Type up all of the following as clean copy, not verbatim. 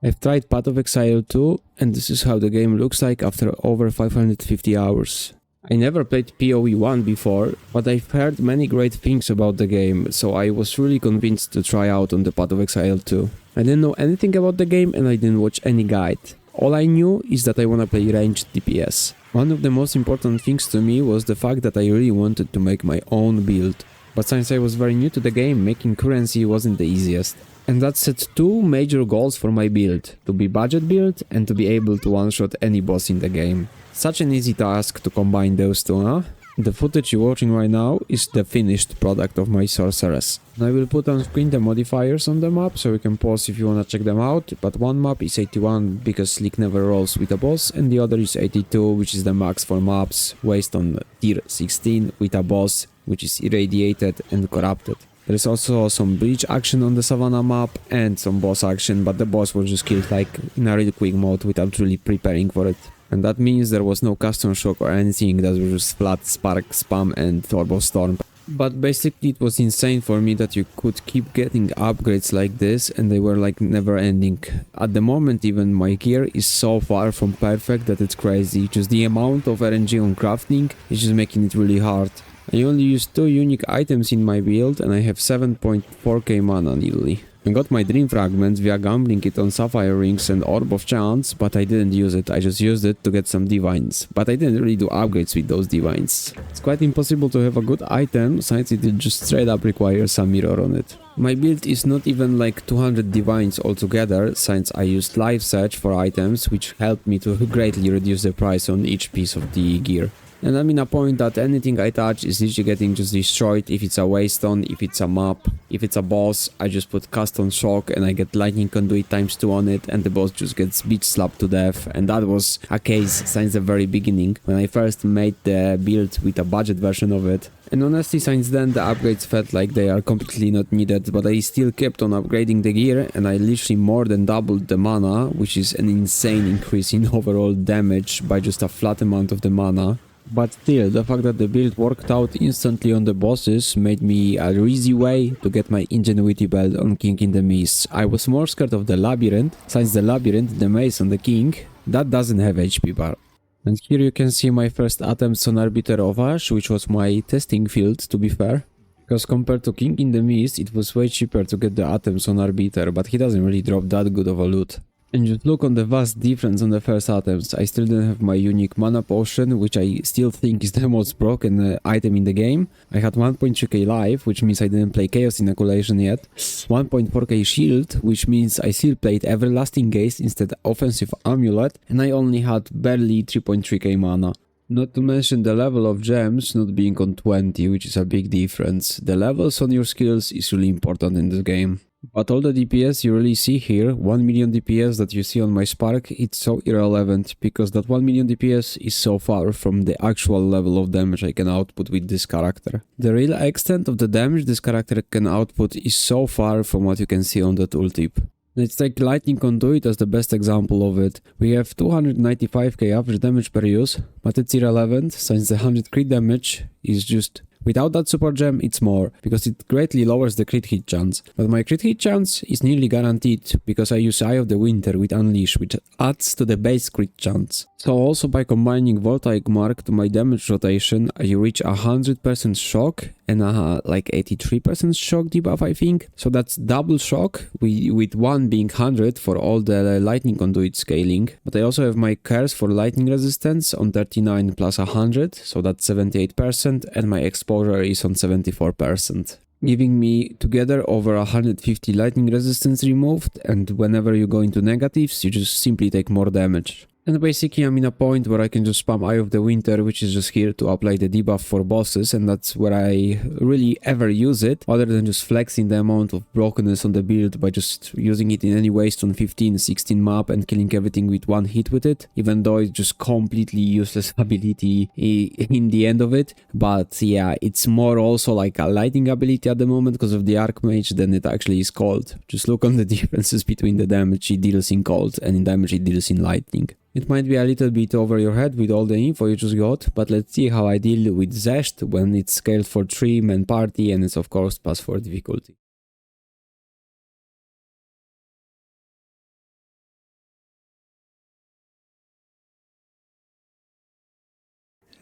I've tried Path of Exile 2, and this is how the game looks like after over 550 hours. I never played PoE 1 before, but I've heard many great things about the game, so I was really convinced to try out on the Path of Exile 2. I didn't know anything about the game and I didn't watch any guide. All I knew is that I wanna play ranged DPS. One of the most important things to me was the fact that I really wanted to make my own build. But since I was very new to the game, making currency wasn't the easiest. And that set two major goals for my build, to be budget build and to be able to one-shot any boss in the game. Such an easy task to combine those two, huh? The footage you're watching right now is the finished product of my sorceress. And I will put on screen the modifiers on the map, so you can pause if you wanna check them out, but one map is 81 because Slick never rolls with a boss, and the other is 82, which is the max for maps, Waystone tier 16 with a boss, which is irradiated and corrupted. There is also some breach action on the Savannah map and some boss action, but the boss was just killed like in a real quick mode without really preparing for it. And that means there was no custom shock or anything, that was just flat spark, spam and turbo storm. But basically it was insane for me that you could keep getting upgrades like this and they were like never ending. At the moment even my gear is so far from perfect that it's crazy, just the amount of RNG on crafting is just making it really hard. I only used 2 unique items in my build and I have 7.4k mana nearly. I got my dream fragments via gambling it on sapphire rings and orb of chance, but I didn't use it, I just used it to get some divines. But I didn't really do upgrades with those divines. It's quite impossible to have a good item since it just straight up requires a mirror on it. My build is not even like 200 divines altogether, since I used live search for items, which helped me to greatly reduce the price on each piece of the gear. And I'm in a point that anything I touch is literally getting just destroyed. If it's a waystone, if it's a map, if it's a boss, I just put custom shock and I get lightning conduit ×2 on it and the boss just gets bitch slapped to death. And that was a case since the very beginning when I first made the build with a budget version of it. And honestly, since then the upgrades felt like they are completely not needed, but I still kept on upgrading the gear and I literally more than doubled the mana, which is an insane increase in overall damage by just a flat amount of the mana. But still, the fact that the build worked out instantly on the bosses made me a easy way to get my ingenuity belt on kinginthemists. I was more scared of the labyrinth, since the labyrinth, the maze on the king, that doesn't have HP bar. And here you can see my first attempts on arbiterofash, which was my testing field to be fair. Because compared to kinginthemists, it was way cheaper to get the items on Arbiter, but he doesn't really drop that good of a loot. And just look on the vast difference on the first items. I still didn't have my unique mana potion, which I still think is the most broken item in the game. I had 1.3k life, which means I didn't play Chaos Inoculation yet. 1.4k shield, which means I still played Everlasting Gaze instead of Offensive Amulet. And I only had barely 3.3k mana. Not to mention the level of gems not being on 20, which is a big difference. The levels on your skills is really important in this game. But all the DPS you really see here, 1 million DPS that you see on my Spark, it's so irrelevant because that 1 million DPS is so far from the actual level of damage I can output with this character. The real extent of the damage this character can output is so far from what you can see on the tooltip. Let's take Lightning Conduit as the best example of it. We have 295k average damage per use, but it's irrelevant since the 100 crit damage is just... Without that super gem, it's more, because it greatly lowers the crit hit chance. But my crit hit chance is nearly guaranteed, because I use Eye of the Winter with Unleash, which adds to the base crit chance. So also by combining Voltaic Mark to my damage rotation, I reach 100% shock and like 83% shock debuff I think. So that's double shock, with one being 100 for all the lightning conduit scaling. But I also have my curse for lightning resistance on 39 plus 100, so that's 78%, and my exposure is on 74%. Giving me together over 150 lightning resistance removed, and whenever you go into negatives, you just simply take more damage. And basically I'm in a point where I can just spam Eye of the Winter, which is just here to apply the debuff for bosses, and that's where I really ever use it, other than just flexing the amount of brokenness on the build by just using it in any Waystone 15, 16 map and killing everything with one hit with it, even though it's just completely useless ability in the end of it. But yeah, it's more also like a lightning ability at the moment because of the Archmage than it actually is cold. Just look on the differences between the damage it deals in cold and in damage it deals in lightning. It might be a little bit over your head with all the info you just got, but let's see how I deal with Xesht when it's scaled for 3-man party and it's of course +4 difficulty.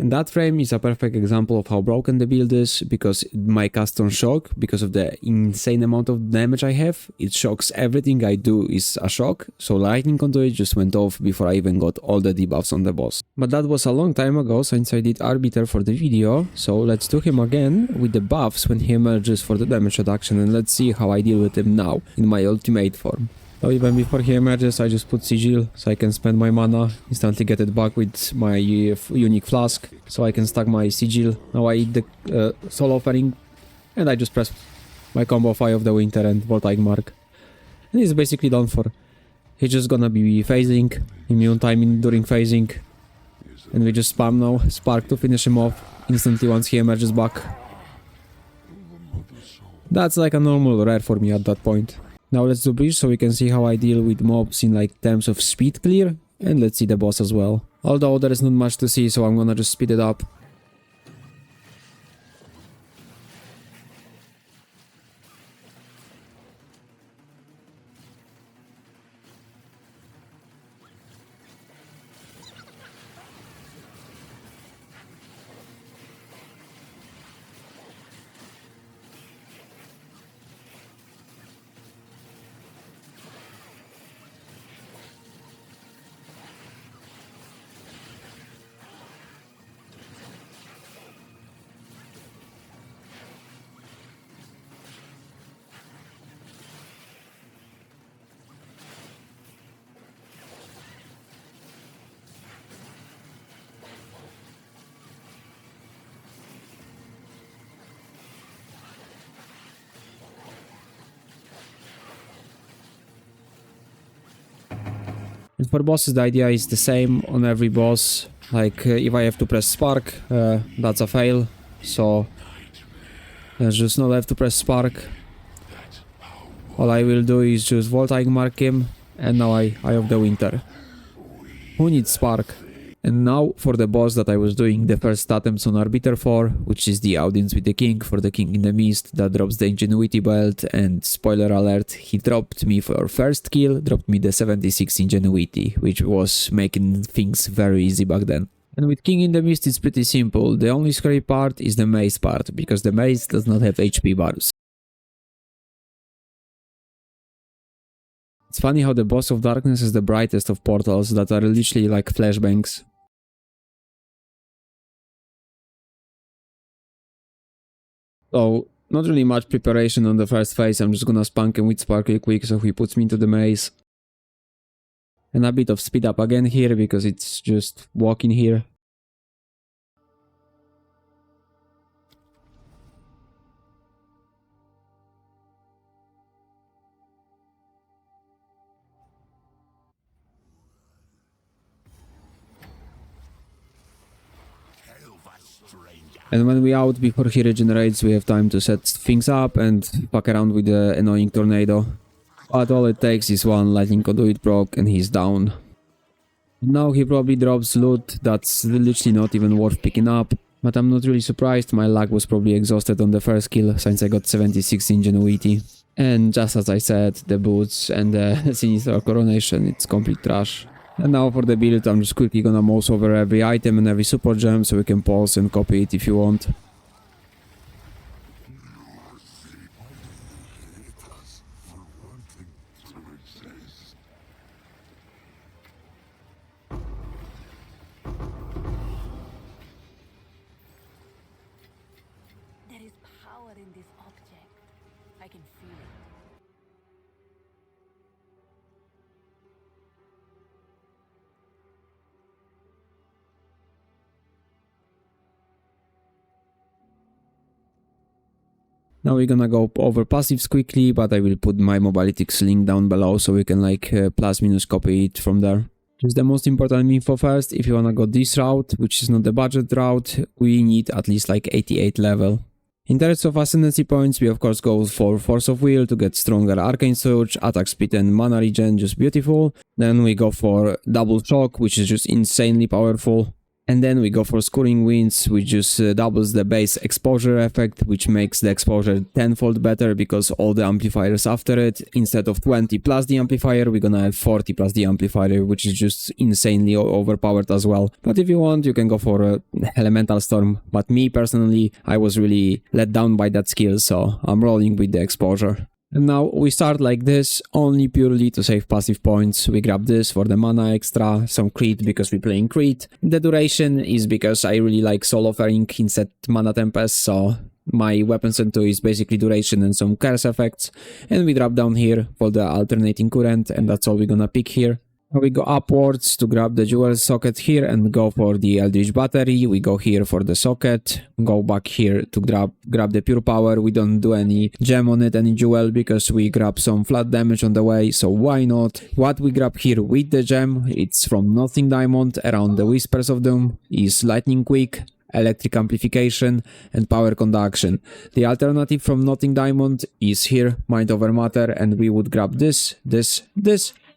And that frame is a perfect example of how broken the build is, because my custom shock, because of the insane amount of damage I have, it shocks everything I do is a shock, so lightning conduit just went off before I even got all the debuffs on the boss. But that was a long time ago since I did Arbiter for the video, so let's do him again with the buffs when he emerges for the damage reduction, and let's see how I deal with him now in my ultimate form. So even before he emerges, I just put sigil, so I can spend my mana, instantly get it back with my unique flask, so I can stack my sigil. Now I eat the soul offering, and I just press my combo of Eye of the Winter and Voltaic Mark. And he's basically done for. He's just gonna be phasing, immune timing during phasing, and we just spam now, Spark to finish him off instantly once he emerges back. That's like a normal rare for me at that point. Now let's do Breach so we can see how I deal with mobs in like terms of speed clear, and let's see the boss as well. Although there is not much to see, so I'm gonna just speed it up. And for bosses, the idea is the same on every boss. Like, if I have to press Spark, that's a fail. So, there's just no left to press Spark. All I will do is just Voltaic Mark him, and now Eye of the Winter. Who needs Spark? And now for the boss that I was doing the first attempts on Arbiter for, which is the Audience with the King for the Kinginthemists that drops the Ingenuity belt, and spoiler alert, he dropped me for first kill, dropped me the 76 Ingenuity, which was making things very easy back then. And with Kinginthemists it's pretty simple, the only scary part is the maze part, because the maze does not have HP bars. It's funny how the boss of darkness is the brightest of portals that are literally like flashbangs. So, not really much preparation on the first phase, I'm just gonna spunk him with Sparkle quick so he puts me into the maze. And a bit of speed up again here because it's just walking here. And when we out before he regenerates, we have time to set things up and fuck around with the annoying tornado. But all it takes is one lightning conduit proc and he's down. Now he probably drops loot that's literally not even worth picking up. But I'm not really surprised, my luck was probably exhausted on the first kill since I got 76 Ingenuity. And just as I said, the boots and the Sinister Coronation, it's complete trash. And now for the build, I'm just quickly gonna mouse over every item and every super gem so we can pause and copy it if you want. There is power in this object. I can feel it. Now we're gonna go over passives quickly, but I will put my Mobilitics link down below so we can like plus minus copy it from there. Just the most important info first, if you wanna go this route, which is not the budget route, we need at least like 88 level. In terms of Ascendency points, we of course go for Force of Will to get stronger Arcane Surge, attack speed and mana regen, just beautiful. Then we go for Double Shock, which is just insanely powerful. And then we go for Scouring Winds, which just doubles the base exposure effect, which makes the exposure tenfold better because all the amplifiers after it, instead of 20 plus the amplifier, we're gonna have 40 plus the amplifier, which is just insanely overpowered as well. But if you want, you can go for Elemental Storm. But me personally, I was really let down by that skill, so I'm rolling with the exposure. And now we start like this, only purely to save passive points. We grab this for the mana extra, some crit because we're playing crit. The duration is because I really like solo faring instead mana tempest, so my weapon center is basically duration and some curse effects. And we drop down here for the alternating current, and that's all we're gonna pick here. We go upwards to grab the jewel socket here and go for the Eldritch Battery. We go here for the socket, go back here to grab the pure power. We don't do any gem on it, any jewel, because we grab some flat damage on the way, so why not? What we grab here with the gem, it's from Nothing Diamond, around the Whispers of Doom, is Lightning Quick, Electric Amplification, and Power Conduction. The alternative from Nothing Diamond is here, Mind Over Matter, and we would grab this,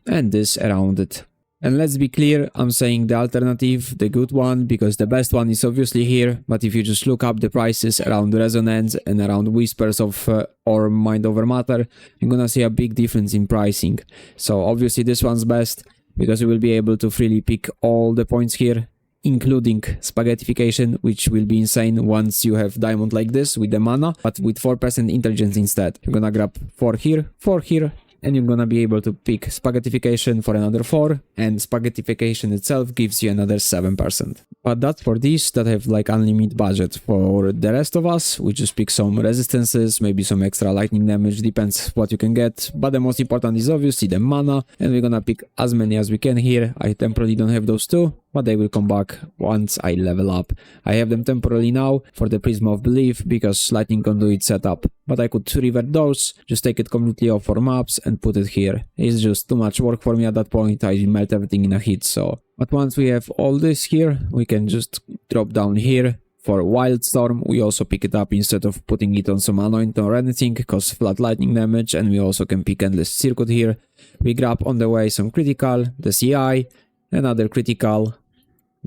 and this around it. And let's be clear, I'm saying the alternative, the good one, because the best one is obviously here, but if you just look up the prices around Resonance and around Whispers of or Mind Over Matter, you're gonna see a big difference in pricing. So obviously this one's best, because you will be able to freely pick all the points here, including spaghettification, which will be insane once you have diamond like this with the mana, but with 4% intelligence instead. You're gonna grab 4 here, and you're gonna be able to pick spaghettification for another 4, and spaghettification itself gives you another 7%. But that's for these that have like unlimited budget. For the rest of us, we just pick some resistances, maybe some extra lightning damage, depends what you can get, but the most important is obviously the mana, and we're gonna pick as many as we can here. I temporarily don't have those two, but they will come back once I level up. I have them temporarily now for the Prism of Belief because Lightning Conduit setup, but I could revert those, just take it completely off for maps and put it here. It's just too much work for me at that point, I melt everything in a hit, so. But once we have all this here, we can just drop down here. For Wildstorm, we also pick it up instead of putting it on some Anoint or anything, cause flat lightning damage, and we also can pick Endless Circuit here. We grab on the way some critical, the CI, another critical,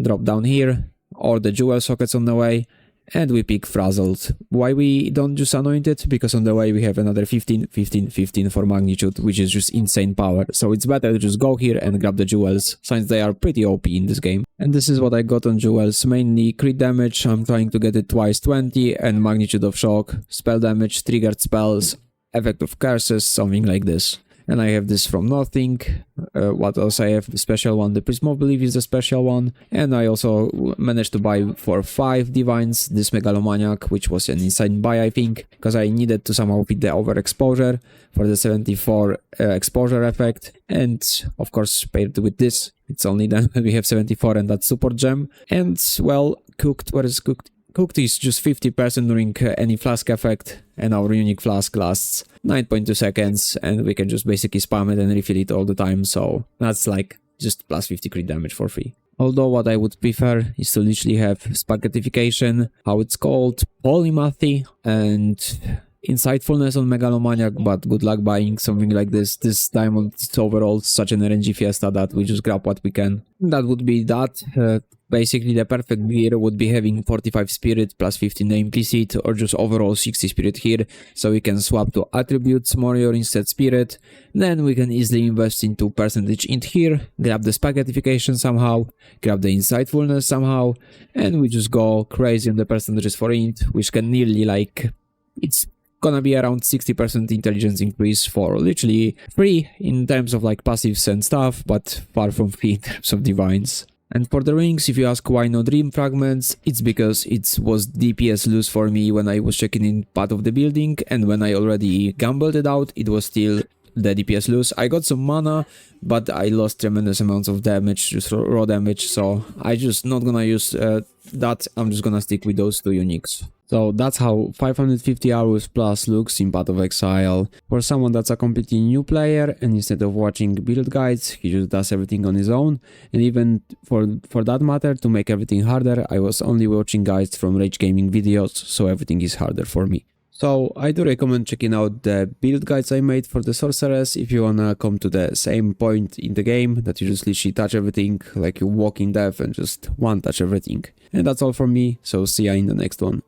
drop down here, or the jewel sockets on the way, and we pick Frazzled. Why we don't just anoint it? Because on the way we have another 15 for magnitude, which is just insane power. So it's better to just go here and grab the jewels, since they are pretty OP in this game. And this is what I got on jewels, mainly crit damage, I'm trying to get it twice 20, and magnitude of shock, spell damage, triggered spells, effect of curses, something like this. And I have this from Nothing. What else I have? The special one, the Prism of Belief is the special one. And I also managed to buy for 5 Divines this Megalomaniac, which was an insane buy, I think, because I needed to somehow fit the overexposure for the 74 exposure effect. And of course, paired with this, it's only then when we have 74 and that support gem. And well, Cooked, where is Cooked? Cooked is just 50% during any flask effect, and our unique flask lasts 9.2 seconds, and we can just basically spam it and refill it all the time, so that's like just plus 50 crit damage for free. Although what I would prefer is to literally have spaghettification, how it's called, polymathy, and insightfulness on Megalomaniac, but good luck buying something like this. This diamond is overall such an RNG fiesta that we just grab what we can. That would be that. Basically the perfect gear would be having 45 spirit plus 15 implicit, or just overall 60 spirit here, so we can swap to attributes warrior instead spirit. Then we can easily invest into percentage int here, grab the spaghettification somehow, grab the insightfulness somehow, and we just go crazy on the percentages for int, which can nearly like, it's gonna be around 60% intelligence increase for literally free in terms of like passives and stuff, but far from free in terms of divines. And for the rings, if you ask why no dream fragments, it's because it was DPS loose for me when I was checking in part of the building, and when I already gambled it out, it was still the DPS loose. I got some mana, but I lost tremendous amounts of damage, just raw damage, so I just not gonna use that, I'm just gonna stick with those 2 uniques. So that's how 550 hours plus looks in Path of Exile. For someone that's a completely new player, and instead of watching build guides, he just does everything on his own. And even for that matter, to make everything harder, I was only watching guides from Rage Gaming videos, so everything is harder for me. So I do recommend checking out the build guides I made for the sorceress if you wanna come to the same point in the game that you just literally touch everything, like you walk in death and just one touch everything. And that's all from me, so see ya in the next one.